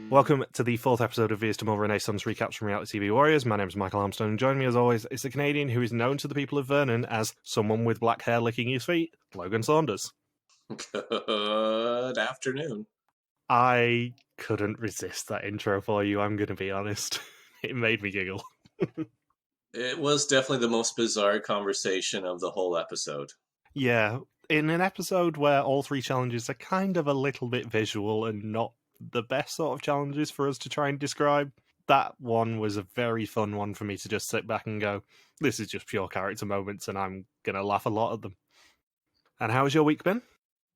Welcome to the fourth episode of Vias to More Renaissance Recaps from Reality TV Warriors. My name is Michael Armstrong, and joining me as always is the Canadian who is known to the people of Vernon as someone with black hair licking his feet, Logan Saunders. Good afternoon. I couldn't resist that intro for you, I'm going to be honest. It made me giggle. It was definitely the most bizarre conversation of the whole episode. Yeah, in an episode where all three challenges are kind of a little bit visual and not the best sort of challenges for us to try and describe, that one was a very fun one for me to just sit back and go, this is just pure character moments and I'm going to laugh a lot at them. And how has your week been?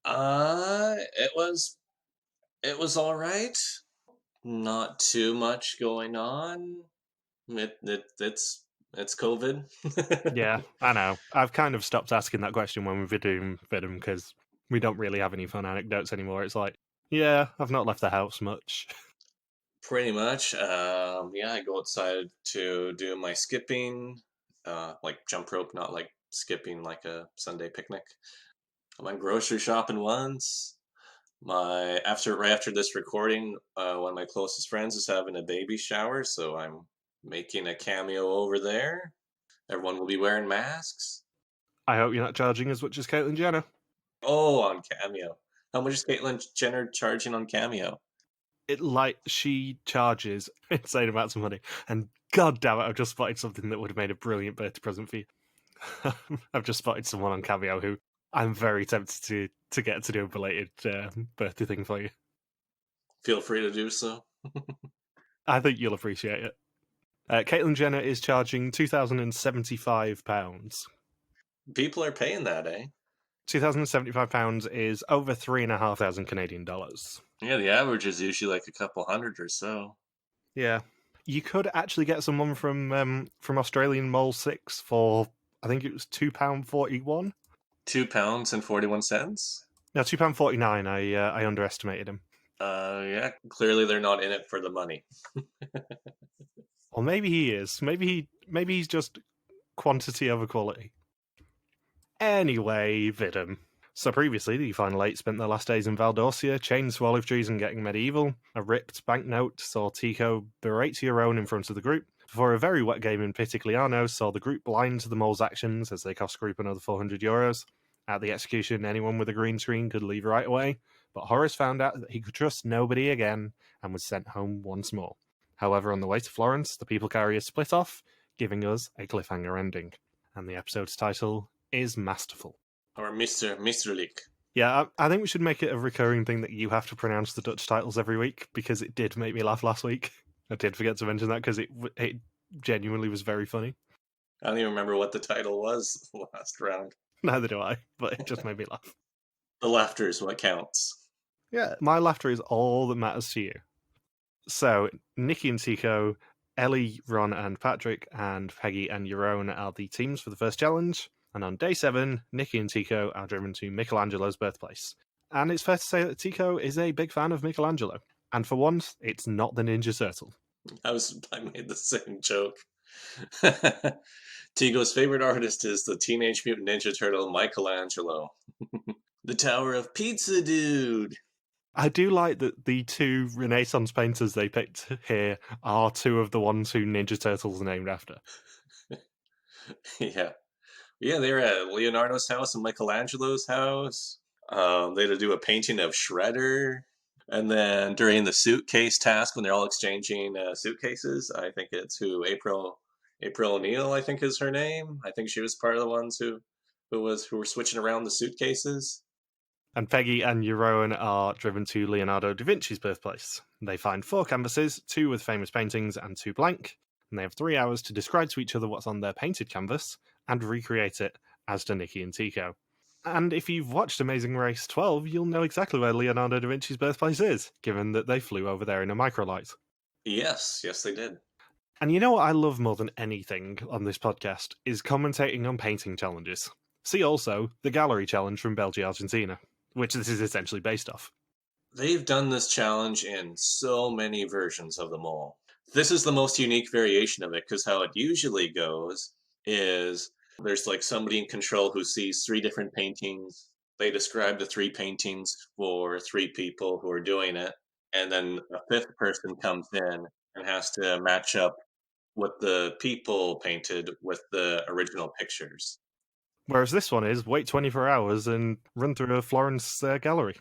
It was all right. Not too much going on. It's COVID. Yeah, I know. I've kind of stopped asking that question when we're doing Vidum because we don't really have any fun anecdotes anymore. It's like, yeah, I've not left the house much. Pretty much. Yeah, I go outside to do my skipping, like jump rope, not like skipping like a Sunday picnic. I went grocery shopping once. Right after this recording, one of my closest friends is having a baby shower, so I'm making a cameo over there. Everyone will be wearing masks. I hope you're not charging as much as Caitlyn Jenner. Oh, on Cameo. How much is Caitlyn Jenner charging on Cameo? She charges insane amounts of money, and god damn it, I've just spotted something that would have made a brilliant birthday present for you. I've just spotted someone on Cameo who I'm very tempted to get to do a belated birthday thing for you. Feel free to do so. I think you'll appreciate it. Caitlyn Jenner is charging £2,075. People are paying that, eh? £2,075 is over $3,500 Canadian dollars. Yeah, the average is usually like a couple hundred or so. Yeah, you could actually get someone from Australian Mole 6 for, I think it was £2.41. £2.41. No, £2.49. I underestimated him. Yeah, clearly they're not in it for the money. Or maybe he is. Maybe he's just quantity over quality. Anyway, Vidum. So previously, the final eight spent their last days in Valdorcia, chained to olive trees and getting medieval. A ripped banknote saw Tico berate Euron in front of the group, before a very wet game in Pitigliano saw the group blind to the mole's actions as they cost the group another €400. At the execution, anyone with a green screen could leave right away, but Horace found out that he could trust nobody again and was sent home once more. However, on the way to Florence, the people carrier split off, giving us a cliffhanger ending. And the episode's title is Masterful. Or Mr. Lick. Yeah, I think we should make it a recurring thing that you have to pronounce the Dutch titles every week, because it did make me laugh last week. I did forget to mention that because it genuinely was very funny. I don't even remember what the title was last round. Neither do I, but it just made me laugh. The laughter is what counts. Yeah, my laughter is all that matters to you. So, Nikki and Tico, Ellie, Ron and Patrick, and Peggy and Euron are the teams for the first challenge. And on day 7, Nikki and Tico are driven to Michelangelo's birthplace. And it's fair to say that Tico is a big fan of Michelangelo. And for once, it's not the Ninja Turtle. I made the same joke. Tico's favorite artist is the Teenage Mutant Ninja Turtle Michelangelo. The Tower of Pizza Dude. I do like that the two Renaissance painters they picked here are two of the ones who Ninja Turtles are named after. Yeah. Yeah, they were at Leonardo's house and Michelangelo's house. They had to do a painting of Shredder. And then during the suitcase task, when they're all exchanging suitcases, I think it's April O'Neil, I think is her name. I think she was part of the ones who were switching around the suitcases. And Peggy and Euron are driven to Leonardo da Vinci's birthplace. They find 4 canvases, 2 with famous paintings and 2 blank, and they have 3 hours to describe to each other what's on their painted canvas and recreate it as to Nikki and Tico. And if you've watched Amazing Race 12, you'll know exactly where Leonardo da Vinci's birthplace is, given that they flew over there in a microlight. Yes, they did. And you know what I love more than anything on this podcast is commentating on painting challenges. See also the Gallery Challenge from Belgium, Argentina, which this is essentially based off. They've done this challenge in so many versions of them all. This is the most unique variation of it, because how it usually goes is there's like somebody in control who sees 3 different paintings. They describe the 3 paintings for 3 people who are doing it. and then a fifth person comes in and has to match up what the people painted with the original pictures. Whereas this one is wait 24 hours and run through a Florence gallery.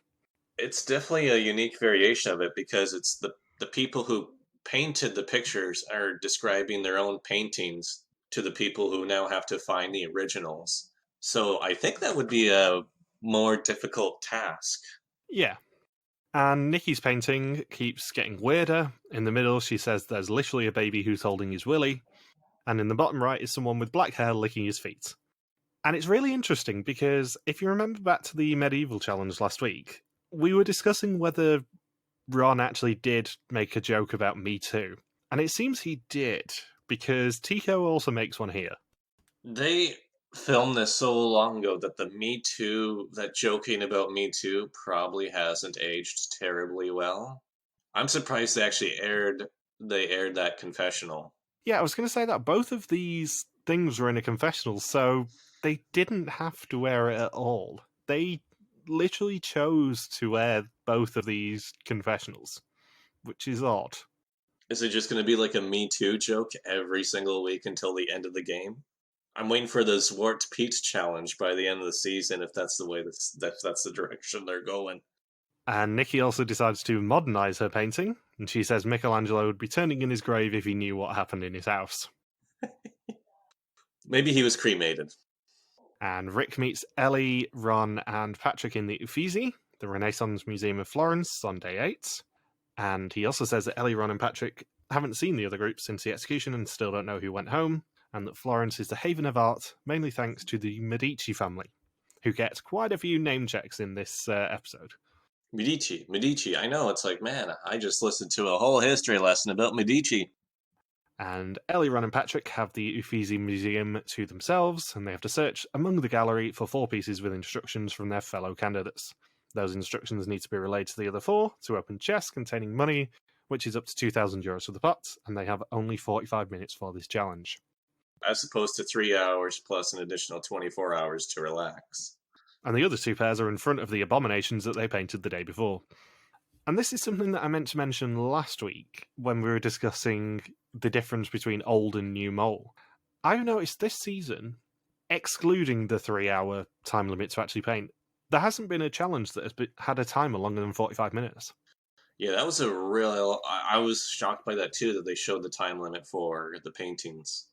It's definitely a unique variation of it because it's the people who painted the pictures are describing their own paintings to the people who now have to find the originals. So I think that would be a more difficult task. Yeah. And Nikki's painting keeps getting weirder. In the middle, she says there's literally a baby who's holding his willy. And in the bottom right is someone with black hair licking his feet. And it's really interesting because if you remember back to the medieval challenge last week, we were discussing whether Ron actually did make a joke about Me Too. And it seems he did, because Tico also makes one here. They filmed this so long ago that the Me Too, that joking about Me Too, probably hasn't aged terribly well. I'm surprised they aired that confessional. Yeah, I was going to say that both of these things were in a confessional, so they didn't have to wear it at all. They literally chose to air both of these confessionals, which is odd. Is it just going to be like a Me Too joke every single week until the end of the game? I'm waiting for the Zwart Piet challenge by the end of the season if that's the way that's the direction they're going. And Nikki also decides to modernize her painting, and she says Michelangelo would be turning in his grave if he knew what happened in his house. Maybe he was cremated. And Rick meets Ellie, Ron, and Patrick in the Uffizi, the Renaissance Museum of Florence, on day 8. And he also says that Ellie, Ron, and Patrick haven't seen the other group since the execution and still don't know who went home, and that Florence is the haven of art, mainly thanks to the Medici family, who get quite a few name checks in this episode. Medici. I know, it's like, man, I just listened to a whole history lesson about Medici. And Ellie, Ron, and Patrick have the Uffizi Museum to themselves, and they have to search among the gallery for 4 pieces with instructions from their fellow candidates. Those instructions need to be relayed to the other 4 to open chests containing money, which is up to €2,000 for the pot, and they have only 45 minutes for this challenge. As opposed to 3 hours plus an additional 24 hours to relax. And the other 2 pairs are in front of the abominations that they painted the day before. And this is something that I meant to mention last week when we were discussing the difference between old and new mole. I've noticed this season, excluding the 3-hour time limit to actually paint, there hasn't been a challenge that has had a timer longer than 45 minutes. Yeah, that was a real... I was shocked by that too, that they showed the time limit for the paintings.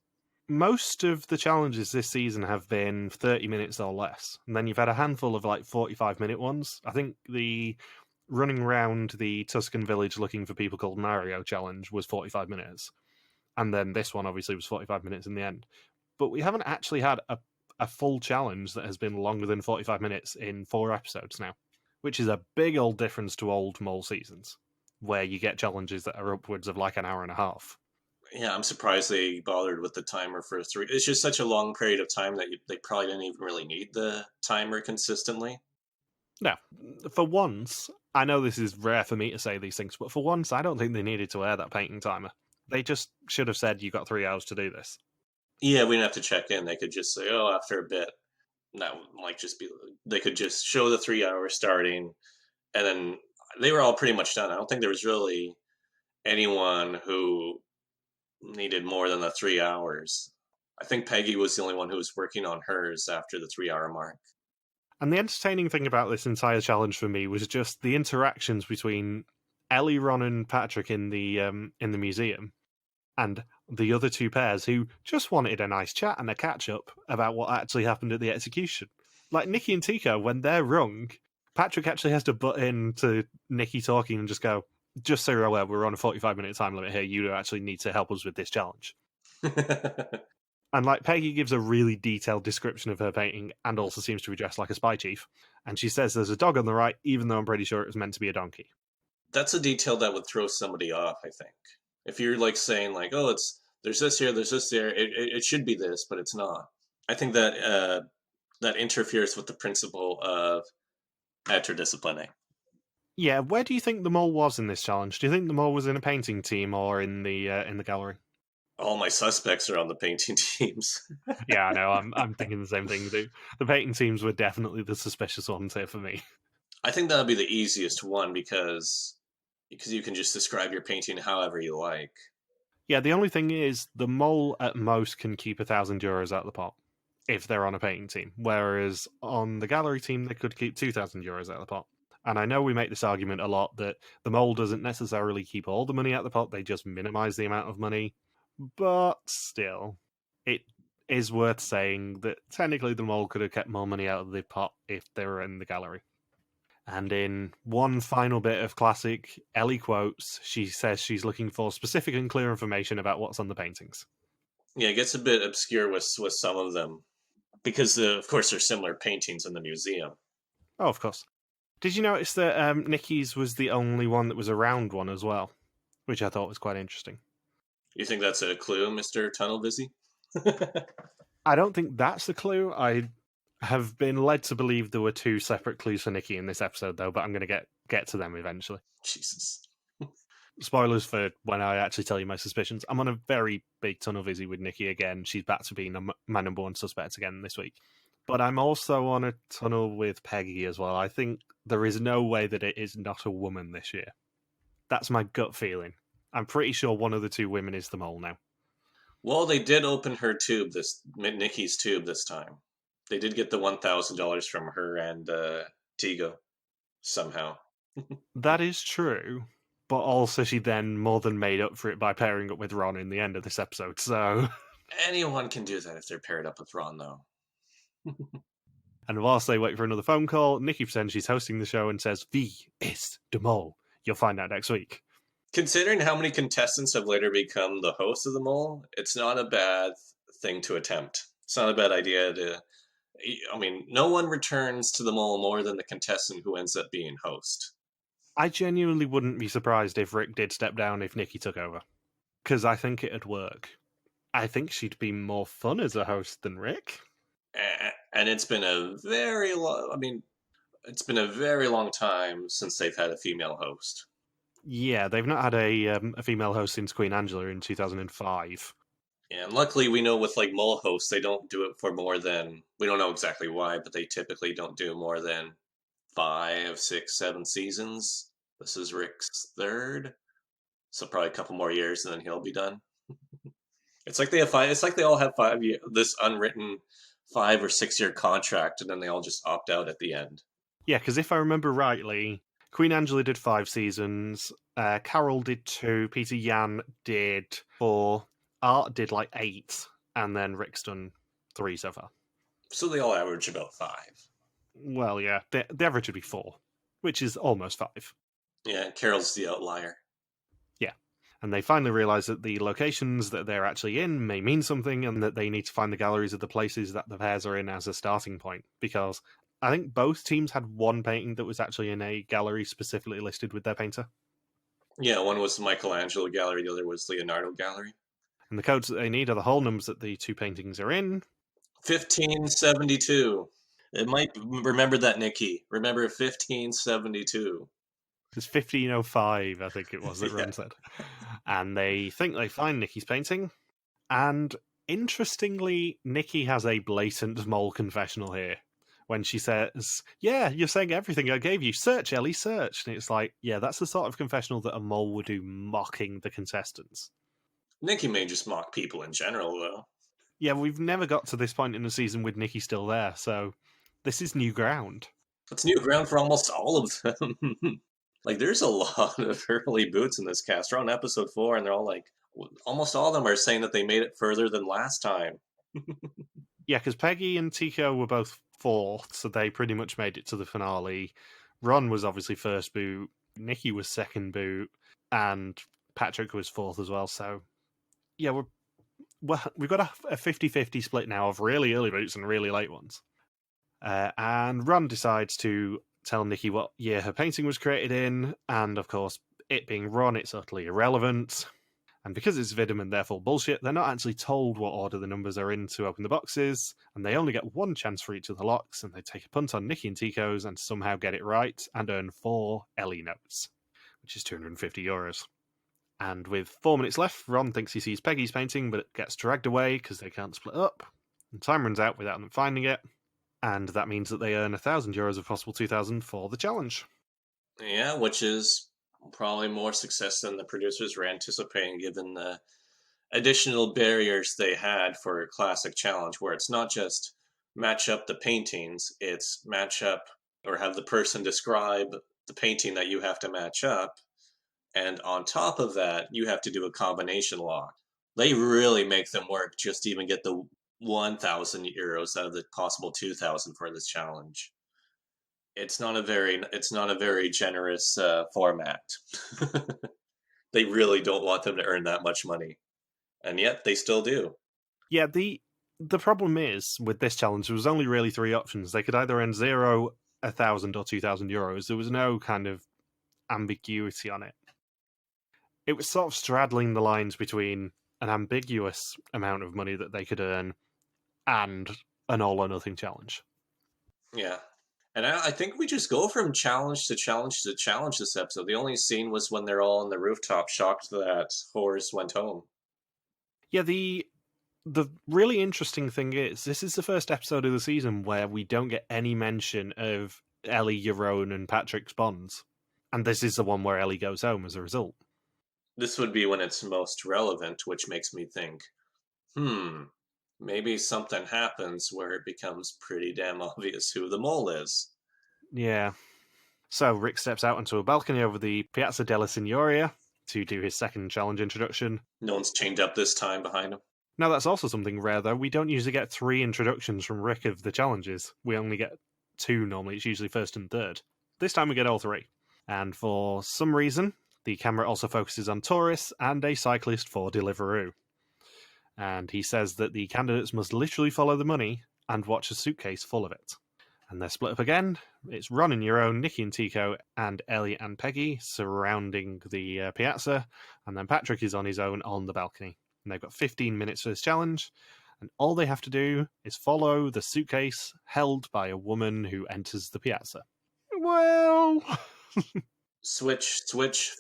Most of the challenges this season have been 30 minutes or less. And then you've had a handful of 45-minute ones. I think the running around the Tuscan village looking for people called Mario challenge was 45 minutes. And then this one obviously was 45 minutes in the end. But we haven't actually had a full challenge that has been longer than 45 minutes in 4 episodes now, which is a big old difference to old mole seasons, where you get challenges that are upwards of an hour and a half. Yeah, I'm surprised they bothered with the timer for 3. It's just such a long period of time that they probably didn't even really need the timer consistently. No, for once, I know this is rare for me to say these things, but for once, I don't think they needed to air that painting timer. They just should have said, you got 3 hours to do this. Yeah, we didn't have to check in. They could just say, oh, after a bit. That might just be... They could just show the 3 hours starting, and then they were all pretty much done. I don't think there was really anyone who needed more than the 3 hours. I think Peggy was the only one who was working on hers after the 3-hour mark. And the entertaining thing about this entire challenge for me was just the interactions between Ellie, Ron, and Patrick in the museum, and the other 2 pairs who just wanted a nice chat and a catch up about what actually happened at the execution. Like Nikki and Tico, when they're wrong, Patrick actually has to butt in to Nikki talking and just go, just so you're aware, we're on a 45-minute time limit here. You actually need to help us with this challenge. And Peggy gives a really detailed description of her painting and also seems to be dressed like a spy chief. And she says there's a dog on the right, even though I'm pretty sure it was meant to be a donkey. That's a detail that would throw somebody off, I think. If you're saying oh, there's this here, there's this there, it should be this, but it's not. I think that that interferes with the principle of interdisciplinary. Yeah, where do you think the mole was in this challenge? Do you think the mole was in a painting team or in the gallery? All my suspects are on the painting teams. Yeah, I know. I'm thinking the same thing too. The painting teams were definitely the suspicious ones here for me. I think that would be the easiest one because Because you can just describe your painting however you like. Yeah, the only thing is the mole at most can keep €1,000 out of the pot if they're on a painting team, whereas on the gallery team they could keep €2,000 out of the pot. And I know we make this argument a lot that the mole doesn't necessarily keep all the money out of the pot; they just minimize the amount of money. But still, it is worth saying that technically the mole could have kept more money out of the pot if they were in the gallery. And in one final bit of classic Ellie quotes, she says she's looking for specific and clear information about what's on the paintings. Yeah, it gets a bit obscure with some of them because, of course, there's similar paintings in the museum. Oh, of course. Did you notice that Nikki's was the only one that was a round one as well? Which I thought was quite interesting. You think that's a clue, Mr. Tunnelvisi? I don't think that's the clue. I have been led to believe there were two separate clues for Nikki in this episode, though, but I'm going to get to them eventually. Jesus. Spoilers for when I actually tell you my suspicions. I'm on a very big tunnel visit with Nikki again. She's back to being my number one suspect again this week. But I'm also on a tunnel with Peggy as well. I think there is no way that it is not a woman this year. That's my gut feeling. I'm pretty sure one of the two women is the mole now. Well, they did open her tube, Nikki's tube this time. They did get the $1,000 from her and Tigo somehow. That is true, but also she then more than made up for it by pairing up with Ron in the end of this episode, so... Anyone can do that if they're paired up with Ron, though. And whilst they wait for another phone call, Nikki pretends she's hosting the show and says, "V is the mole." You'll find out next week. Considering how many contestants have later become the host of the mole, it's not a bad thing to attempt. It's not a bad idea to... I mean, no one returns to the mole more than the contestant who ends up being host. I genuinely wouldn't be surprised if Rick did step down if Nikki took over, because I think it'd work. I think she'd be more fun as a host than Rick. And it's been a very long... I mean, it's been a very long time since they've had a female host. Yeah, they've not had a female host since Queen Angela in 2005. Yeah, and luckily we know with like mole hosts, they don't do it for more than... We don't know exactly why, but they typically don't do more than 5, 6, 7 seasons. This is Rick's third, so probably a couple more years and then he'll be done. It's like they have 5. It's like they all have 5 years. This unwritten 5 or 6 year contract, and then they all just opt out at the end. Yeah, because if I remember rightly, Queen Angela did 5 seasons, Carol did 2, Peter Yan did 4, Art did like 8, and then Rick's done 3 so far. So they all average about 5. Well, yeah, the average would be 4, which is almost 5. Yeah, Carol's the outlier. Yeah, and they finally realise that the locations that they're actually in may mean something, and that they need to find the galleries of the places that the pairs are in as a starting point, because I think both teams had one painting that was actually in a gallery specifically listed with their painter. Yeah, one was the Michelangelo gallery, the other was Leonardo gallery. And the codes that they need are the whole numbers that the two paintings are in. 1572. It might... Remember that, Nikki. Remember 1572. It's 1505, I think it was, that Yeah. Ron said. And they think they find Nikki's painting. And interestingly, Nikki has a blatant mole confessional here. When she says, "Yeah, you're saying everything I gave you. Search, Ellie, search." And it's like, yeah, that's the sort of confessional that a mole would do mocking the contestants. Nikki may just mock people in general, though. Yeah, we've never got to this point in the season with Nikki still there, so this is new ground. It's new ground for almost all of them. Like, there's a lot of early boots in this cast. We're on episode 4, and they're all like... Almost all of them are saying that they made it further than last time. Yeah, because Peggy and Tico were both 4th, so they pretty much made it to the finale. Ron was obviously first boot, Nikki was second boot, and Patrick was 4th as well. So, yeah, we've got a 50-50 split now of really early boots and really late ones. And Ron decides to tell Nikki what year her painting was created in, and of course, it being Ron, it's utterly irrelevant. And because it's Vidum and therefore bullshit, they're not actually told what order the numbers are in to open the boxes, and they only get 1 chance for each of the locks, and they take a punt on Nikki and Tico's and somehow get it right, and earn 4 Ellie notes, which is €250. And with 4 minutes left, Ron thinks he sees Peggy's painting, but it gets dragged away because they can't split up, and time runs out without them finding it, and that means that they earn €1,000 of possible 2,000 for the challenge. Yeah, which is Probably more success than the producers were anticipating, given the additional barriers they had for a classic challenge, where it's not just match up the paintings, it's match up or have the person describe the painting that you have to match up. And on top of that, you have to do a combination lock. They really make them work just to even get the 1,000 euros out of the possible 2,000 for this challenge. It's not a very generous format. They really don't want them to earn that much money, and yet they still do. Yeah, the problem is with this challenge, there was only really three options. They could either earn 0, 1,000, or 2,000 euros. There was no kind of ambiguity on it. It was sort of straddling the lines between an ambiguous amount of money that they could earn and an all or nothing challenge. Yeah. And I think we just go from challenge to challenge to challenge this episode. The only scene was when they're all on the rooftop, shocked that Horace went home. Yeah, the really interesting thing is, this is the first episode of the season where we don't get any mention of Ellie, Yaron, and Patrick's bonds. And this is the one where Ellie goes home as a result. This would be when it's most relevant, which makes me think, maybe something happens where it becomes pretty damn obvious who the mole is. Yeah. So Rick steps out onto a balcony over the Piazza della Signoria to do his second challenge introduction. No one's chained up this time behind him. Now, that's also something rare, though. We don't usually get 3 introductions from Rick of the challenges. We only get 2 normally. It's usually first and third. This time we get all 3. And for some reason, the camera also focuses on tourists and a cyclist for Deliveroo. And he says that the candidates must literally follow the money and watch a suitcase full of it. And they're split up again. It's Ron and Yaron, Nikki and Tico, and Ellie and Peggy surrounding the piazza. And then Patrick is on his own on the balcony. And they've got 15 minutes for this challenge. And all they have to do is follow the suitcase held by a woman who enters the piazza. Well... Switch,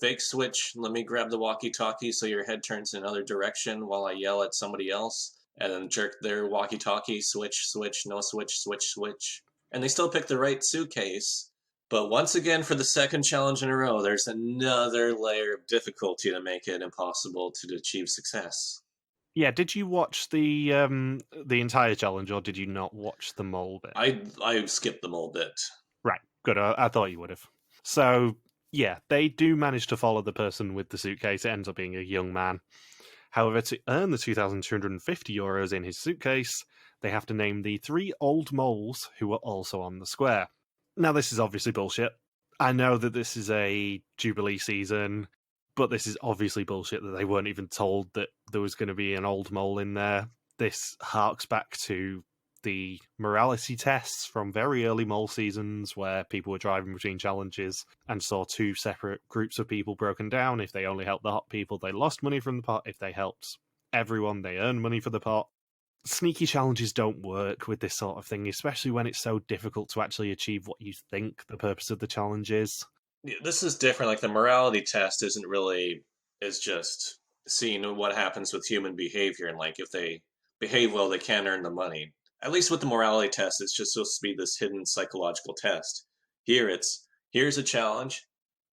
fake switch. Let me grab the walkie-talkie so your head turns in another direction while I yell at somebody else. And then jerk their walkie-talkie, switch, no switch, switch. And they still pick the right suitcase. But once again, for the second challenge in a row, there's another layer of difficulty to make it impossible to achieve success. Yeah, did you watch the entire challenge, or did you not watch the mole bit? I skipped the mole bit. Right, good. I thought you would have. So, yeah, they do manage to follow the person with the suitcase. It ends up being a young man. However, to earn the 2,250 euros in his suitcase, they have to name the 3 old moles who were also on the square. Now, this is obviously bullshit. I know that this is a Jubilee season, but this is obviously bullshit that they weren't even told that there was going to be an old mole in there. This harks back to the morality tests from very early mole seasons where people were driving between challenges and saw 2 separate groups of people broken down. If they only helped the hot people, they lost money from the pot. If they helped everyone, they earned money for the pot. Sneaky challenges don't work with this sort of thing, especially when it's so difficult to actually achieve what you think the purpose of the challenge is. This is different. Like, the morality test is just seeing what happens with human behavior, and like if they behave well, they can earn the money. At least with the morality test, it's just supposed to be this hidden psychological test. Here's a challenge.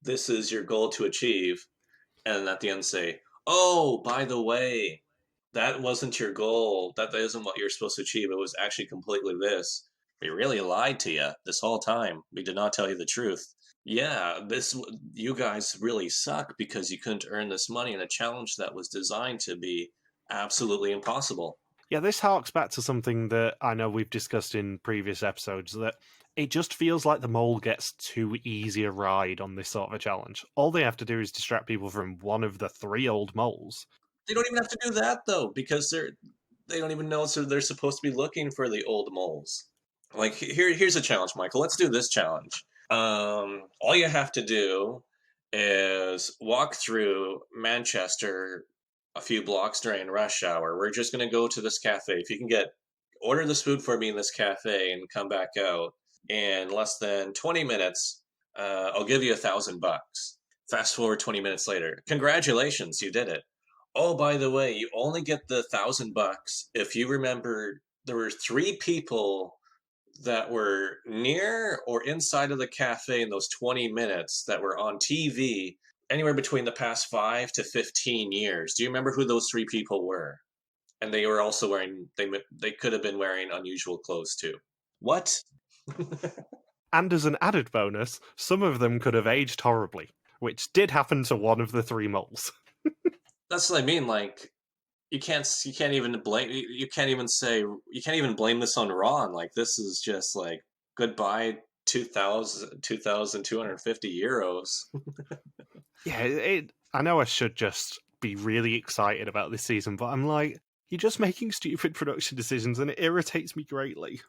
This is your goal to achieve. And at the end say, oh, by the way, that wasn't your goal. That isn't what you're supposed to achieve. It was actually completely this. We really lied to you this whole time. We did not tell you the truth. Yeah, you guys really suck because you couldn't earn this money in a challenge that was designed to be absolutely impossible. Yeah, this harks back to something that I know we've discussed in previous episodes, that it just feels like the mole gets too easy a ride on this sort of a challenge. All they have to do is distract people from one of the 3 old moles. They don't even have to do that, though, because they don't even know, so they're supposed to be looking for the old moles. Like, here's a challenge, Michael. Let's do this challenge. All you have to do is walk through Manchester a few blocks during rush hour. We're just going to go to this cafe. If you can order this food for me in this cafe and come back out in less than 20 minutes, I'll give you $1,000. Fast forward 20 minutes later. Congratulations, you did it. Oh, by the way, you only get the $1,000 if you remember there were 3 people that were near or inside of the cafe in those 20 minutes that were on TV, anywhere between the past 5 to 15 years. Do you remember who those three people were? And they were also wearing, they could have been wearing unusual clothes too. What? And as an added bonus, some of them could have aged horribly, which did happen to one of the three moles. That's what I mean. Like, you can't even blame, you can't even say, you can't even blame this on Ron. Like, this is just like, goodbye 2,250 euros. Yeah, I know I should just be really excited about this season, but I'm like, you're just making stupid production decisions and it irritates me greatly.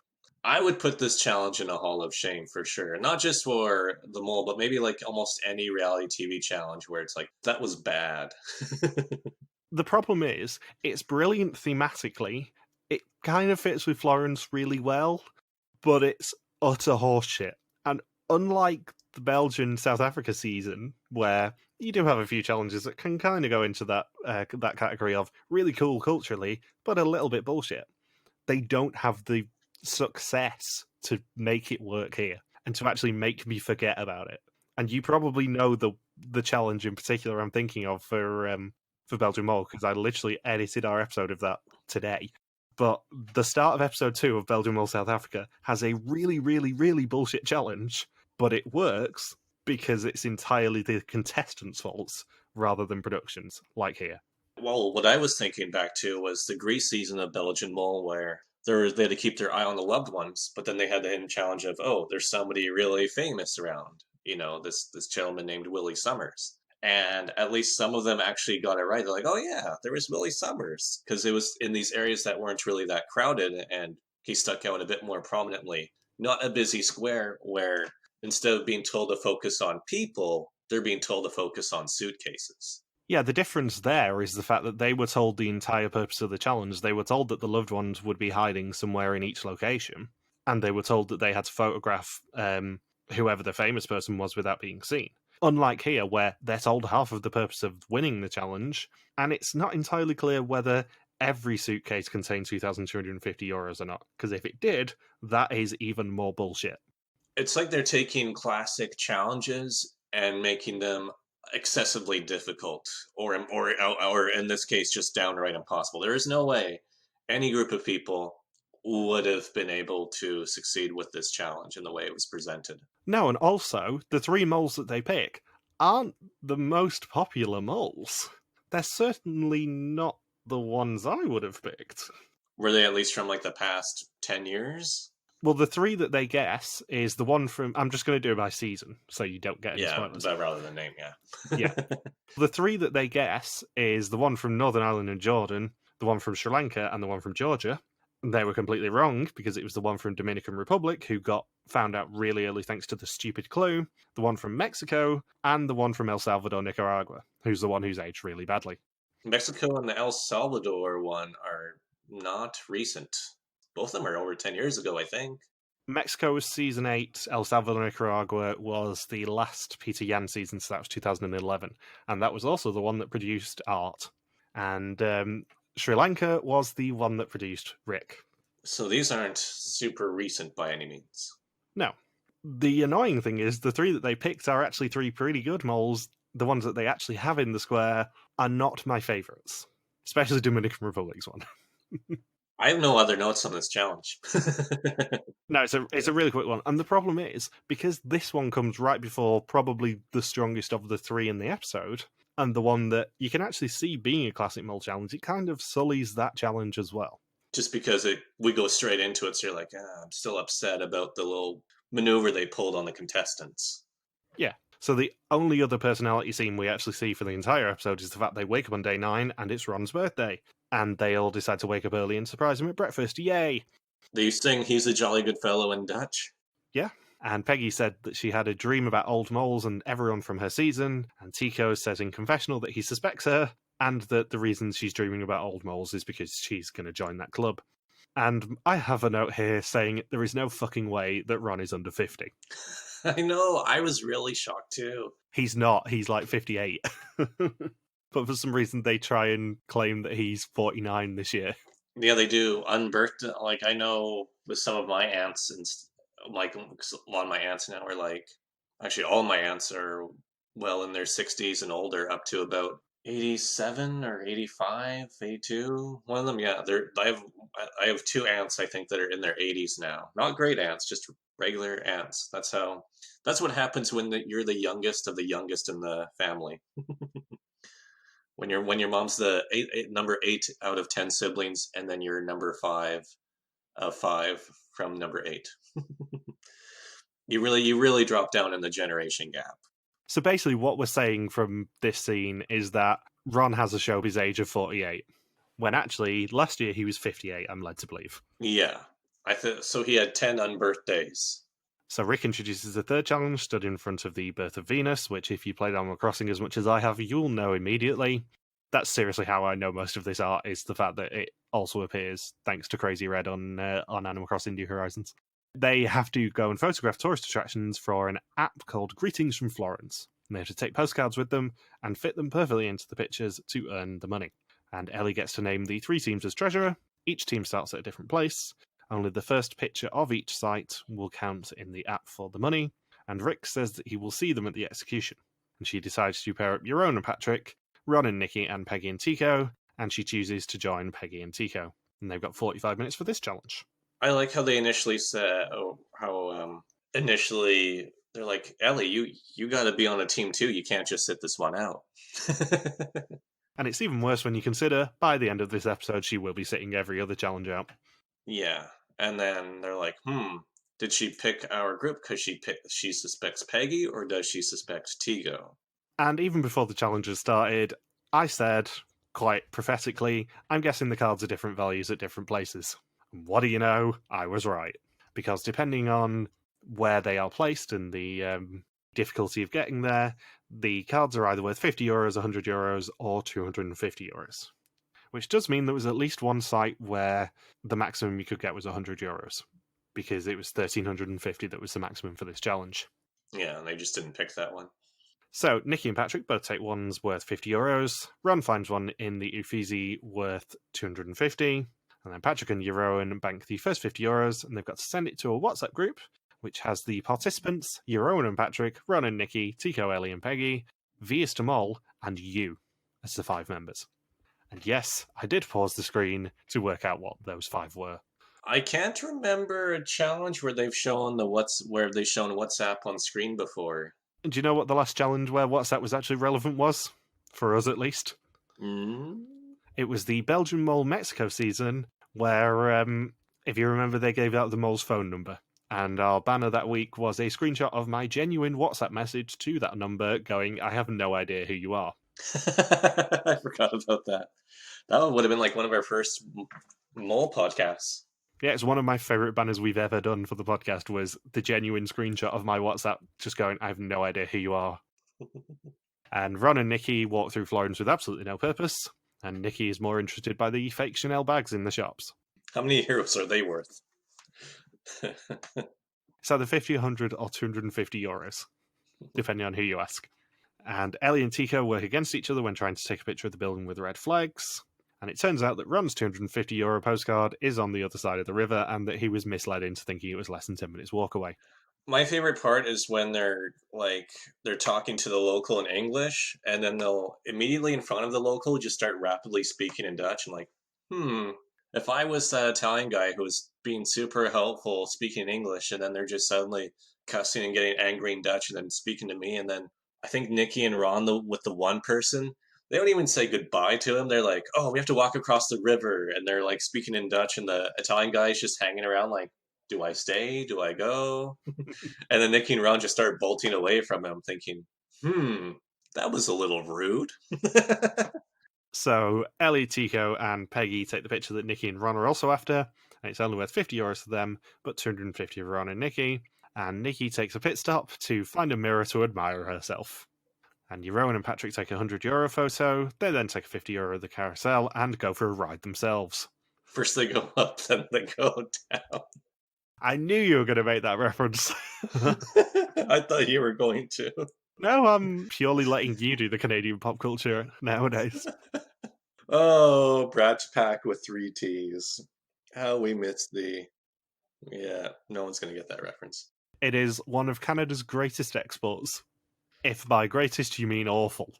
I would put this challenge in a hall of shame for sure. Not just for the mole, but maybe like almost any reality TV challenge where it's like, that was bad. The problem is, it's brilliant thematically. It kind of fits with Florence really well, but it's utter horseshit. And unlike the Belgian South Africa season, where you do have a few challenges that can kind of go into that that category of really cool culturally, but a little bit bullshit, they don't have the success to make it work here and to actually make me forget about it. And you probably know the challenge in particular I'm thinking of for Belgian Mole, because I literally edited our episode of that today. But the start of episode 2 of Belgian Mole South Africa has a really, really, really bullshit challenge, but it works because it's entirely the contestants' faults rather than productions, like here. Well, what I was thinking back to was the Greece season of Belgian Mole, where they had to keep their eye on the loved ones, but then they had the hidden challenge of, oh, there's somebody really famous around. You know, this gentleman named Willie Summers. And at least some of them actually got it right. They're like, oh yeah, there was Willie Summers, because it was in these areas that weren't really that crowded, and he stuck out a bit more prominently. Not a busy square where instead of being told to focus on people, they're being told to focus on suitcases. Yeah, the difference there is the fact that they were told the entire purpose of the challenge. They were told that the loved ones would be hiding somewhere in each location, and they were told that they had to photograph whoever the famous person was without being seen. Unlike here, where they're told half of the purpose of winning the challenge, and it's not entirely clear whether every suitcase contained €2,250 or not, because if it did, that is even more bullshit. It's like they're taking classic challenges and making them excessively difficult, or in this case, just downright impossible. There is no way any group of people would have been able to succeed with this challenge in the way it was presented. No, and also, the three moles that they pick aren't the most popular moles. They're certainly not the ones I would have picked. Were they at least from like the past 10 years? Well, the three that they guess is the one from... I'm just going to do it by season, so you don't get any Yeah, spoilers. rather than name, yeah. Yeah. The three that they guess is the one from Northern Ireland and Jordan, the one from Sri Lanka, and the one from Georgia. They were completely wrong, because it was the one from Dominican Republic who got found out really early thanks to the stupid clue, the one from Mexico, and the one from El Salvador, Nicaragua, who's the one who's aged really badly. Mexico and the El Salvador one are not recent. Both of them are over 10 years ago, I think. Mexico was season 8, El Salvador, Nicaragua was the last Peter Yan season, so that was 2011. And that was also the one that produced Art. And Sri Lanka was the one that produced Rick. So these aren't super recent by any means. No. The annoying thing is the three that they picked are actually three pretty good moles. The ones that they actually have in the square are not my favourites, especially Dominican Republic's one. I have no other notes on this challenge. No, it's a really quick one. And the problem is, because this one comes right before probably the strongest of the three in the episode, and the one that you can actually see being a classic mole challenge, it kind of sullies that challenge as well. Just because we go straight into it, so you're like, I'm still upset about the little maneuver they pulled on the contestants. Yeah. So the only other personality scene we actually see for the entire episode is the fact they wake up on day 9 and it's Ron's birthday. And they all decide to wake up early and surprise him at breakfast. Yay! They sing He's a Jolly Good Fellow in Dutch. Yeah. And Peggy said that she had a dream about old moles and everyone from her season. And Tico says in confessional that he suspects her, and that the reason she's dreaming about old moles is because she's going to join that club. And I have a note here saying there is no fucking way that Ron is under 50. I know, I was really shocked too. He's not, he's like 58. But for some reason they try and claim that he's 49 this year. Yeah, they do. Unbirthday, like I know with some of my aunts, and like a lot of my aunts now are like, actually all my aunts are well in their 60s and older, up to about 87 or 85, 82. One of them, yeah. I have two aunts I think that are in their 80s now. Not great aunts, just regular aunts. That's what happens when you're the youngest of the youngest in the family. When your mom's the number 8 out of 10 siblings, and then you're number 5 of 5 from number 8. You really drop down in the generation gap. So basically, what we're saying from this scene is that Ron has a showbiz age of 48, when actually last year he was 58, I'm led to believe. Yeah. So he had 10 unbirthdays. So Rick introduces the third challenge, stood in front of the Birth of Venus, which if you played Animal Crossing as much as I have, you'll know immediately. That's seriously how I know most of this art, is the fact that it also appears thanks to Crazy Red on Animal Crossing New Horizons. They have to go and photograph tourist attractions for an app called Greetings from Florence. And they have to take postcards with them and fit them perfectly into the pictures to earn the money. And Ellie gets to name the 3 teams as treasurer. Each team starts at a different place. Only the first picture of each site will count in the app for the money, and Rick says that he will see them at the execution. And she decides to pair up Yaron and Patrick, Ron and Nikki, and Peggy and Tico, and she chooses to join Peggy and Tico. And they've got 45 minutes for this challenge. I like how they initially said, initially they're like, Ellie, you got to be on a team too. You can't just sit this one out. And it's even worse when you consider, by the end of this episode, she will be sitting every other challenge out. Yeah, and then they're like, did she pick our group because she suspects Peggy, or does she suspect Tigo? And even before the challenges started, I said, quite prophetically, I'm guessing the cards are different values at different places. And what do you know? I was right. Because depending on where they are placed and the difficulty of getting there, the cards are either worth €50, €100, or €250. Which does mean there was at least one site where the maximum you could get was €100, because it was 1,350 that was the maximum for this challenge. Yeah, and they just didn't pick that one. So Nikki and Patrick both take ones worth €50. Ron finds one in the Uffizi worth 250. And then Patrick and Yaron bank the first €50, and they've got to send it to a WhatsApp group, which has the participants, Yaron and Patrick, Ron and Nikki, Tico, Ellie and Peggy, Vias to Mol, and you as the 5 members. And yes, I did pause the screen to work out what those 5 were. I can't remember a challenge where they've shown WhatsApp on screen before. And do you know what the last challenge where WhatsApp was actually relevant was? For us, at least. It was the Belgian Mole Mexico season, where, if you remember, they gave out the mole's phone number. And our banner that week was a screenshot of my genuine WhatsApp message to that number going, I have no idea who you are. I forgot about that. That would have been like one of our first mole podcasts. Yeah, it's one of my favorite banners we've ever done for the podcast, was the genuine screenshot of my WhatsApp just going, I have no idea who you are. And Ron and Nikki walk through Florence with absolutely no purpose, and Nikki is more interested by the fake Chanel bags in the shops. How many euros are they worth? It's either 50, 100, or €250, depending on who you ask. And Ellie and Tico work against each other when trying to take a picture of the building with red flags. And it turns out that Ron's €250 postcard is on the other side of the river, and that he was misled into thinking it was less than 10 minutes walk away. My favorite part is when they're talking to the local in English, and then they'll immediately in front of the local just start rapidly speaking in Dutch. And like, if I was that Italian guy who was being super helpful speaking in English, and then they're just suddenly cussing and getting angry in Dutch, and then speaking to me, and then I think Nikki and Ron, with the one person, they don't even say goodbye to him. They're like, oh, we have to walk across the river, and they're like speaking in Dutch, and the Italian guy's just hanging around like, do I stay? Do I go? And then Nikki and Ron just start bolting away from him, thinking, that was a little rude. So Ellie, Tico, and Peggy take the picture that Nikki and Ron are also after, and it's only worth €50 for them, but 250 for Ron and Nikki. And Nikki takes a pit stop to find a mirror to admire herself. And Yaron and Patrick take a €100 photo. They then take a €50 of the carousel and go for a ride themselves. First they go up, then they go down. I knew you were going to make that reference. I thought you were going to. No, I'm purely letting you do the Canadian pop culture nowadays. Oh, Brat Pack with 3 T's. How we miss thee. Yeah, no one's going to get that reference. It is one of Canada's greatest exports. If by greatest you mean awful.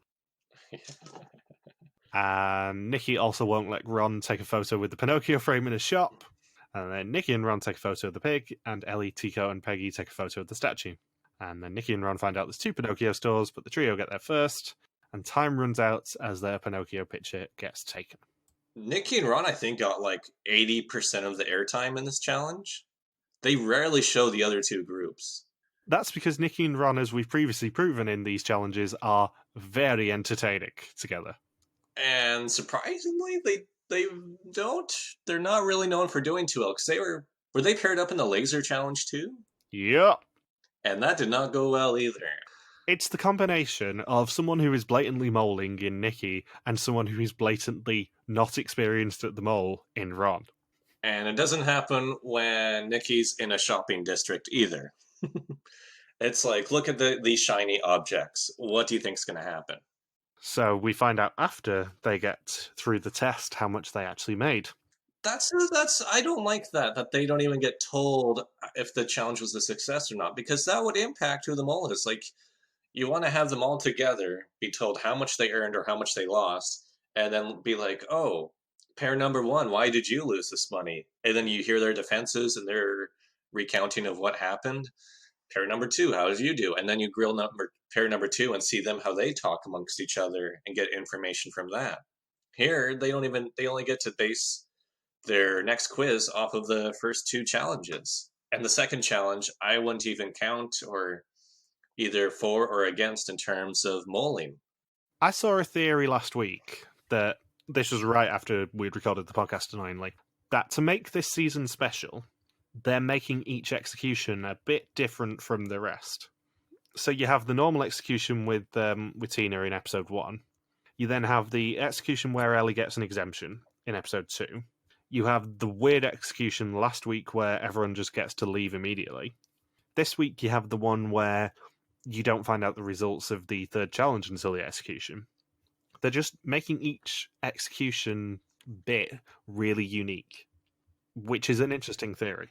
And Nikki also won't let Ron take a photo with the Pinocchio frame in a shop. And then Nikki and Ron take a photo of the pig, and Ellie, Tico, and Peggy take a photo of the statue. And then Nikki and Ron find out there's 2 Pinocchio stores, but the trio get there first, and time runs out as their Pinocchio picture gets taken. Nikki and Ron, I think, got like 80% of the airtime in this challenge. They rarely show the other 2 groups. That's because Nikki and Ron, as we've previously proven in these challenges, are very entertaining together. And surprisingly, they're not really known for doing too well, because were they paired up in the laser challenge too? Yep. And that did not go well either. It's the combination of someone who is blatantly moling in Nikki and someone who is blatantly not experienced at the mole in Ron. And it doesn't happen when Nikki's in a shopping district either. It's like, look at these shiny objects. What do you think's going to happen? So we find out after they get through the test how much they actually made. That's I don't like that they don't even get told if the challenge was a success or not, because that would impact who the mole is. Like, you want to have them all together, be told how much they earned or how much they lost, and then be like, oh, pair number 1, why did you lose this money? And then you hear their defenses and their recounting of what happened. Pair number 2, how did you do? And then you grill pair number 2 and see them how they talk amongst each other and get information from that. Here, they only get to base their next quiz off of the first 2 challenges. And the second challenge, I wouldn't even count or either for or against in terms of moling. I saw a theory last week that this was right after we'd recorded the podcast, annoyingly, that to make this season special, they're making each execution a bit different from the rest. So you have the normal execution with Tina in episode 1. You then have the execution where Ellie gets an exemption in episode 2. You have the weird execution last week where everyone just gets to leave immediately. This week you have the one where you don't find out the results of the 3rd challenge until the execution. They're just making each execution bit really unique, which is an interesting theory.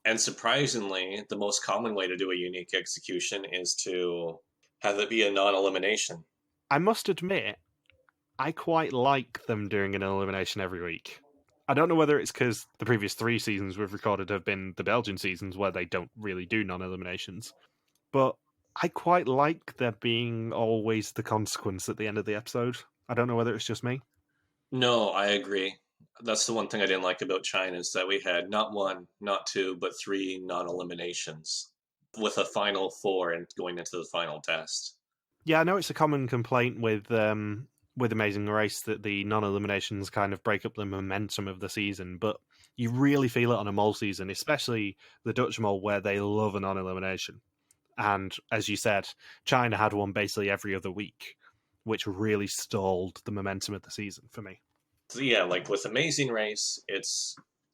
And surprisingly, the most common way to do a unique execution is to have it be a non-elimination. I must admit, I quite like them doing an elimination every week. I don't know whether it's because the previous 3 seasons we've recorded have been the Belgian seasons where they don't really do non-eliminations, but I quite like there being always the consequence at the end of the episode. I don't know whether it's just me. No, I agree. That's the one thing I didn't like about China, is that we had not 1, not 2, but 3 non-eliminations with a final 4 and going into the final test. Yeah, I know it's a common complaint with Amazing Race that the non-eliminations kind of break up the momentum of the season, but you really feel it on a mole season, especially the Dutch mole, where they love a non-elimination. And as you said, China had one basically every other week, which really stalled the momentum of the season for me. So yeah, like with Amazing Race,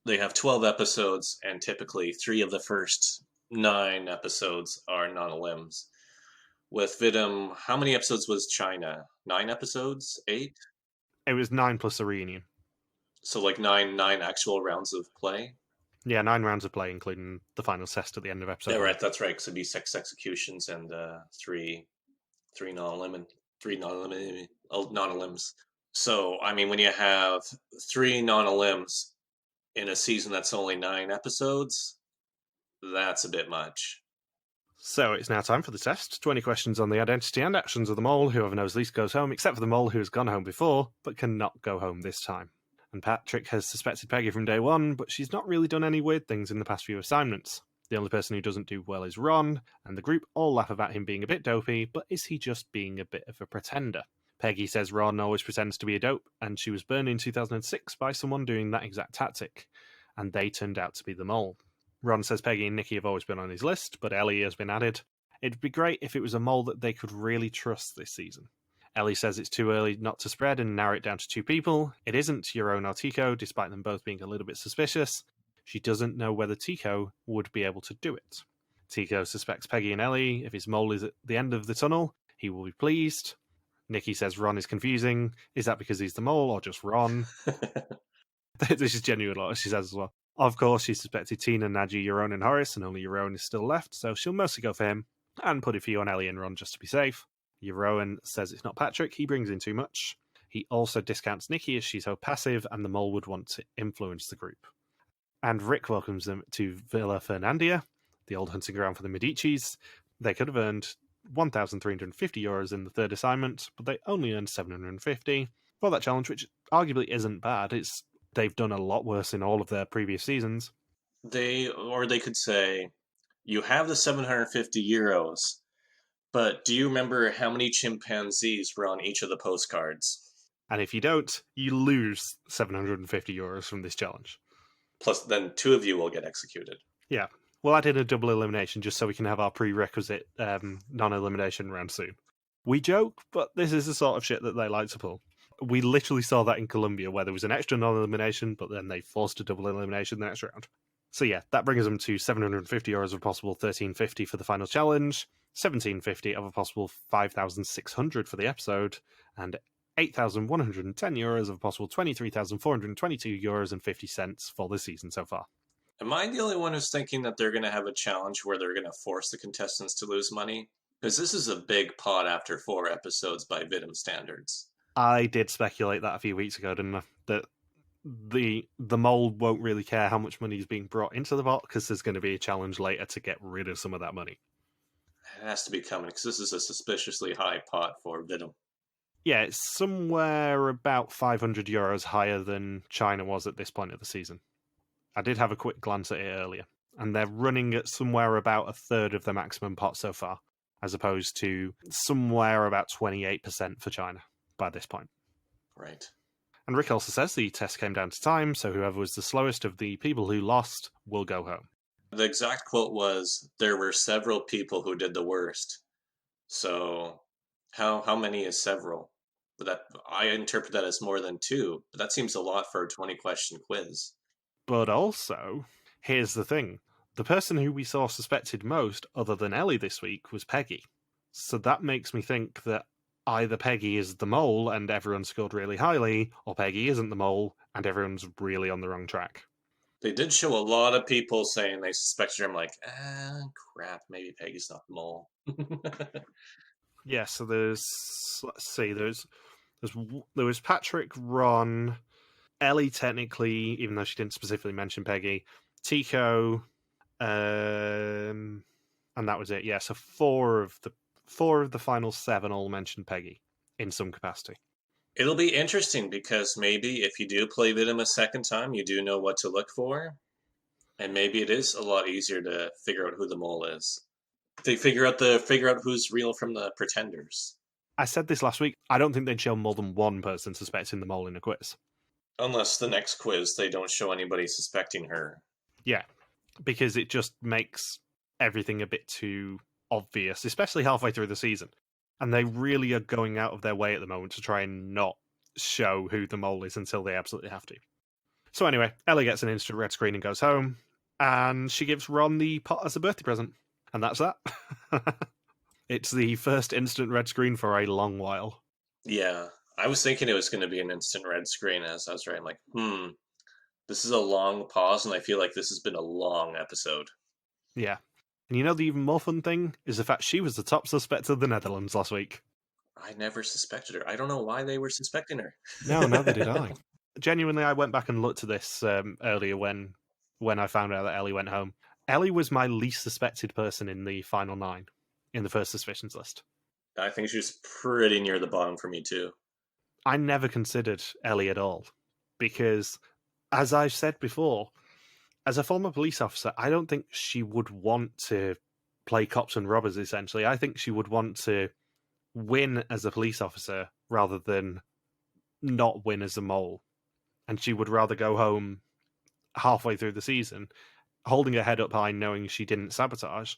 they have 12 episodes, and typically 3 of the first 9 episodes are non-elims. With Vidum, how many episodes was China? 9 episodes? 8? It was 9 plus a reunion. So like nine actual rounds of play? Yeah, 9 rounds of play, including the final test at the end of episode. Yeah, right, that's right, because it'd be 6 executions and 3 non-elims. So, I mean, when you have 3 non-elims in a season that's only 9 episodes, that's a bit much. So it's now time for the test. 20 questions on the identity and actions of the mole. Whoever knows least goes home, except for the mole who has gone home before, but cannot go home this time. And Patrick has suspected Peggy from day 1, but she's not really done any weird things in the past few assignments. The only person who doesn't do well is Ron, and the group all laugh about him being a bit dopey, but is he just being a bit of a pretender? Peggy says Ron always pretends to be a dope, and she was burned in 2006 by someone doing that exact tactic, and they turned out to be the mole. Ron says Peggy and Nikki have always been on his list, but Ellie has been added. It'd be great if it was a mole that they could really trust this season. Ellie says it's too early not to spread and narrow it down to 2 people. It isn't Yaron or Tico, despite them both being a little bit suspicious. She doesn't know whether Tico would be able to do it. Tico suspects Peggy and Ellie. If his mole is at the end of the tunnel, he will be pleased. Nikki says Ron is confusing. Is that because he's the mole or just Ron? This is genuine what she says as well. Of course, she suspected Tina, Nadji, Yaron, and Horace, and only Yaron is still left, so she'll mostly go for him, and put a few on Ellie and Ron just to be safe. Rowan says it's not Patrick, he brings in too much. He also discounts Nikki as she's so passive and the mole would want to influence the group. And Rick welcomes them to Villa Fernandia, the old hunting ground for the Medicis. They could have earned €1,350 in the third assignment, but they only earned €750 for that challenge, which arguably isn't bad. They've done a lot worse in all of their previous seasons. They could say, you have the €750, but do you remember how many chimpanzees were on each of the postcards? And if you don't, you lose €750 from this challenge. Plus, then 2 of you will get executed. Yeah. We'll add in a double elimination just so we can have our prerequisite non-elimination round soon. We joke, but this is the sort of shit that they like to pull. We literally saw that in Colombia, where there was an extra non-elimination, but then they forced a double elimination the next round. So yeah, that brings them to €750 of a possible $1,350 for the final challenge, $1,750 of a possible $5,600 for the episode, and €8,110 of a possible €23,422.50 for the season so far. Am I the only one who's thinking that they're going to have a challenge where they're going to force the contestants to lose money? Because this is a big pot after 4 episodes by Vidum standards. I did speculate that a few weeks ago, didn't I? That the mole won't really care how much money is being brought into the pot because there's going to be a challenge later to get rid of some of that money. It has to be coming because this is a suspiciously high pot for Vidum. Yeah, it's somewhere about €500 higher than China was at this point of the season. I did have a quick glance at it earlier, and they're running at somewhere about a third of the maximum pot so far, as opposed to somewhere about 28% for China by this point. Right. And Rick also says the test came down to time, so whoever was the slowest of the people who lost will go home. The exact quote was, there were several people who did the worst. So how many is several? That I interpret that as more than 2, but that seems a lot for a 20-question quiz. But also, here's the thing. The person who we saw suspected most, other than Ellie this week, was Peggy. So that makes me think that either Peggy is the mole and everyone scored really highly, or Peggy isn't the mole and everyone's really on the wrong track. They did show a lot of people saying they suspected her. I'm like, crap, maybe Peggy's not the mole. Yeah, so there was Patrick, Ron, Ellie technically, even though she didn't specifically mention Peggy, Tico, and that was it. Yeah, so four of the final 7 all mentioned Peggy in some capacity. It'll be interesting because maybe if you do play Vidum a second time, you do know what to look for, and maybe it is a lot easier to figure out who the mole is. They figure out who's real from the pretenders. I said this last week. I don't think they'd show more than one person suspecting the mole in a quiz. Unless the next quiz they don't show anybody suspecting her. Yeah, because it just makes everything a bit too obvious, especially halfway through the season. And they really are going out of their way at the moment to try and not show who the mole is until they absolutely have to. So anyway, Ellie gets an instant red screen and goes home, and she gives Ron the pot as a birthday present. And that's that. It's the first instant red screen for a long while. Yeah, I was thinking it was going to be an instant red screen as I was writing, like, this is a long pause, and I feel like this has been a long episode. Yeah. And you know the even more fun thing is the fact she was the top suspect of the Netherlands last week. I never suspected her. I don't know why they were suspecting her. No, neither did I. Genuinely, I went back and looked at this earlier when I found out that Ellie went home. Ellie was my least suspected person in the final 9, in the first suspicions list. I think she was pretty near the bottom for me, too. I never considered Ellie at all, because, as I've said before, as a former police officer, I don't think she would want to play cops and robbers, essentially. I think she would want to win as a police officer rather than not win as a mole. And she would rather go home halfway through the season, holding her head up high, knowing she didn't sabotage,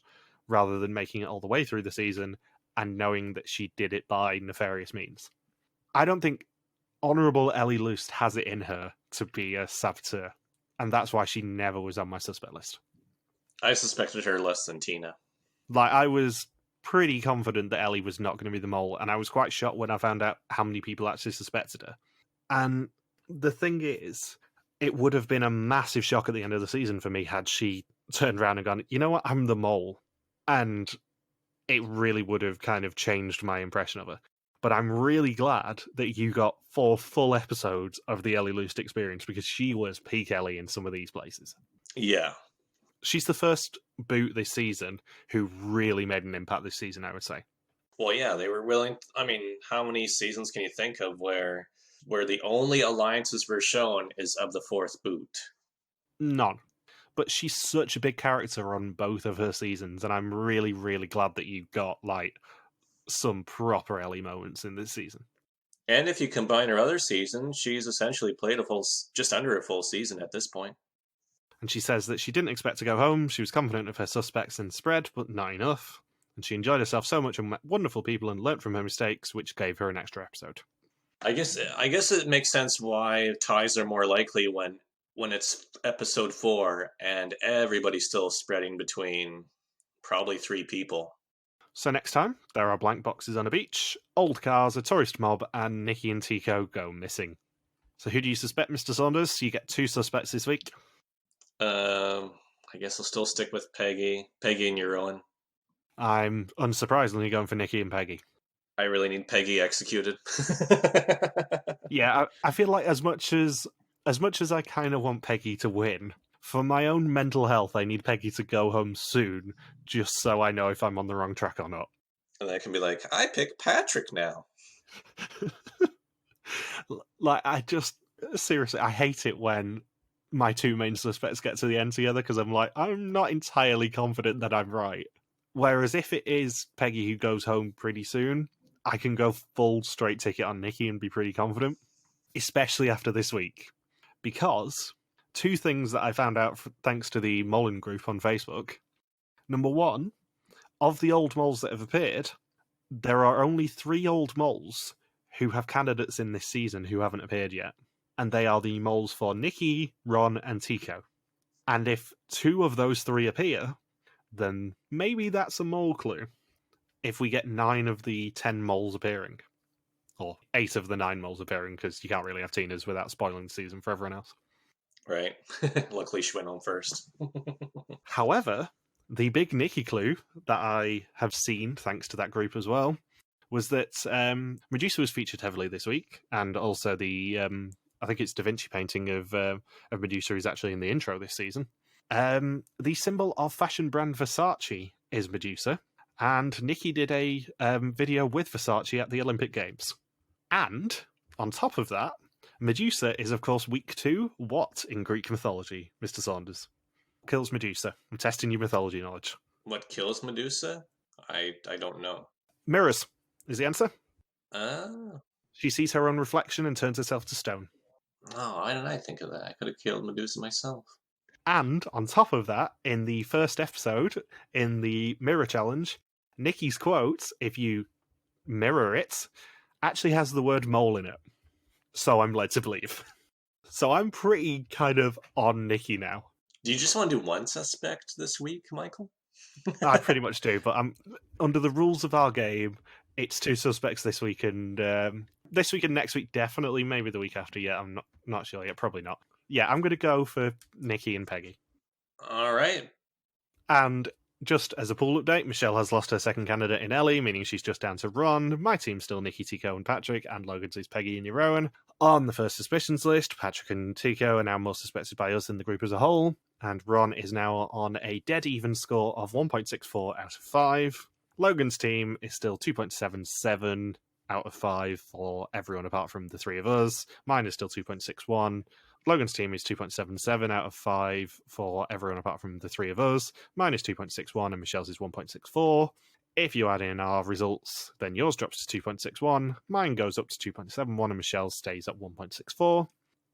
rather than making it all the way through the season and knowing that she did it by nefarious means. I don't think Honourable Ellie Lust has it in her to be a saboteur, and that's why she never was on my suspect list. I suspected her less than Tina. Like, I was pretty confident that Ellie was not going to be the mole, and I was quite shocked when I found out how many people actually suspected her. And the thing is, it would have been a massive shock at the end of the season for me had she turned around and gone, you know what, I'm the mole. And it really would have kind of changed my impression of her. But I'm really glad that you got 4 full episodes of the Ellie Lust experience, because she was peak Ellie in some of these places. Yeah. She's the first boot this season who really made an impact this season, I would say. Well, yeah, they were willing. I mean, how many seasons can you think of where the only alliances were shown is of the fourth boot? None. But she's such a big character on both of her seasons, and I'm really, really glad that you got like some proper Ellie moments in this season. And if you combine her other seasons, she's essentially played just under a full season at this point. And she says that she didn't expect to go home. She was confident of her suspects and spread, but not enough. And she enjoyed herself so much and met wonderful people and learnt from her mistakes, which gave her an extra episode. I guess it makes sense why ties are more likely when it's episode 4 and everybody's still spreading between probably 3 people. So next time, there are blank boxes on a beach, old cars, a tourist mob, and Nikki and Tico go missing. So who do you suspect, Mr. Saunders? You get 2 suspects this week. I guess I'll still stick with Peggy and Euron. I'm unsurprisingly going for Nikki and Peggy. I really need Peggy executed. Yeah, I feel like as much as I kind of want Peggy to win, for my own mental health, I need Peggy to go home soon, just so I know if I'm on the wrong track or not. And I can be like, I pick Patrick now. Like, seriously, I hate it when my 2 main suspects get to the end together, because I'm like, I'm not entirely confident that I'm right. Whereas if it is Peggy who goes home pretty soon, I can go full straight ticket on Nikki and be pretty confident, especially after this week. Because 2 things that I found out thanks to the Mullen group on Facebook. Number 1, of the old moles that have appeared, there are only 3 old moles who have candidates in this season who haven't appeared yet. And they are the moles for Nikki, Ron, and Tico. And if 2 of those 3 appear, then maybe that's a mole clue. If we get 9 of the 10 moles appearing. Or 8 of the 9 moles appearing, because you can't really have Tina's without spoiling the season for everyone else. Right. Luckily she went home first. However, the big Nikki clue that I have seen, thanks to that group as well, was that Medusa was featured heavily this week, and also the I think it's Da Vinci painting of Medusa is actually in the intro this season. The symbol of fashion brand Versace is Medusa, and Nikki did a video with Versace at the Olympic Games. And on top of that, Medusa is, of course, week 2. What in Greek mythology, Mr. Saunders? Kills Medusa. I'm testing your mythology knowledge. What kills Medusa? I don't know. Mirrors is the answer. Oh. She sees her own reflection and turns herself to stone. Oh, why didn't I think of that? I could have killed Medusa myself. And on top of that, in the first episode, in the Mirror Challenge, Nikki's quote, if you mirror it, actually has the word mole in it. So I'm led to believe. So I'm pretty kind of on Nikki now. Do you just want to do one suspect this week, Michael? I pretty much do, but I'm under the rules of our game. It's 2 suspects this week, and this week and next week definitely. Maybe the week after. Yeah, I'm not sure yet. Probably not. Yeah, I'm going to go for Nikki and Peggy. All right. And just as a pool update, Michelle has lost her second candidate in Ellie, meaning she's just down to Ron. My team's still Nikki, Tico, and Patrick, and Logan's is Peggy and Euron. On the first suspicions list, Patrick and Tico are now more suspected by us than the group as a whole, and Ron is now on a dead even score of 1.64 out of 5. Logan's team is still 2.77 out of 5 for everyone apart from the 3 of us. Mine is still 2.61. Logan's team is 2.77 out of 5 for everyone apart from the 3 of us. Mine is 2.61 and Michelle's is 1.64. If you add in our results, then yours drops to 2.61, mine goes up to 2.71, and Michelle's stays at 1.64.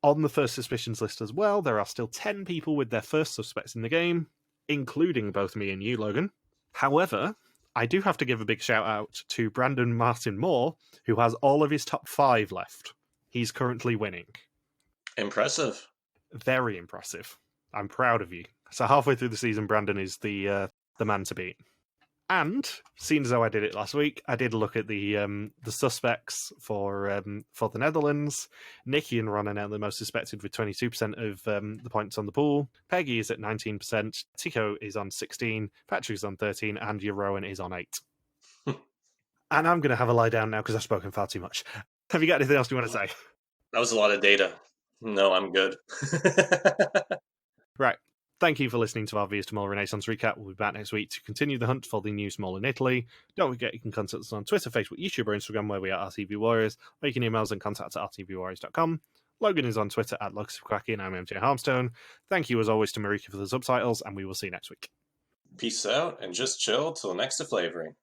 On the first suspicions list as well, there are still 10 people with their first suspects in the game, including both me and you, Logan. However, I do have to give a big shout out to Brandon Martin Moore, who has all of his top 5 left. He's currently winning. Impressive. Very impressive. I'm proud of you. So halfway through the season, Brandon is the man to beat. And, seeing as though I did it last week, I did look at the suspects for the Netherlands. Nikki and Ron are now the most suspected with 22% of the points on the pool. Peggy is at 19%. Tico is on 16%. Patrick is on 13%. And Euron is on 8%. And I'm going to have a lie down now because I've spoken far too much. Have you got anything else you want to say? That was a lot of data. No, I'm good. Right. Thank you for listening to our Vias Tomorrow Renaissance recap. We'll be back next week to continue the hunt for the new small in Italy. Don't forget you can contact us on Twitter, Facebook, YouTube, or Instagram, where we are RTV Warriors, or you can email us and contact at rtvwarriors.com. Logan is on Twitter at Lucas Quacky, and I'm MJ Harmstone. Thank you as always to Marika for the subtitles, and we will see you next week. Peace out and just chill till next to flavoring.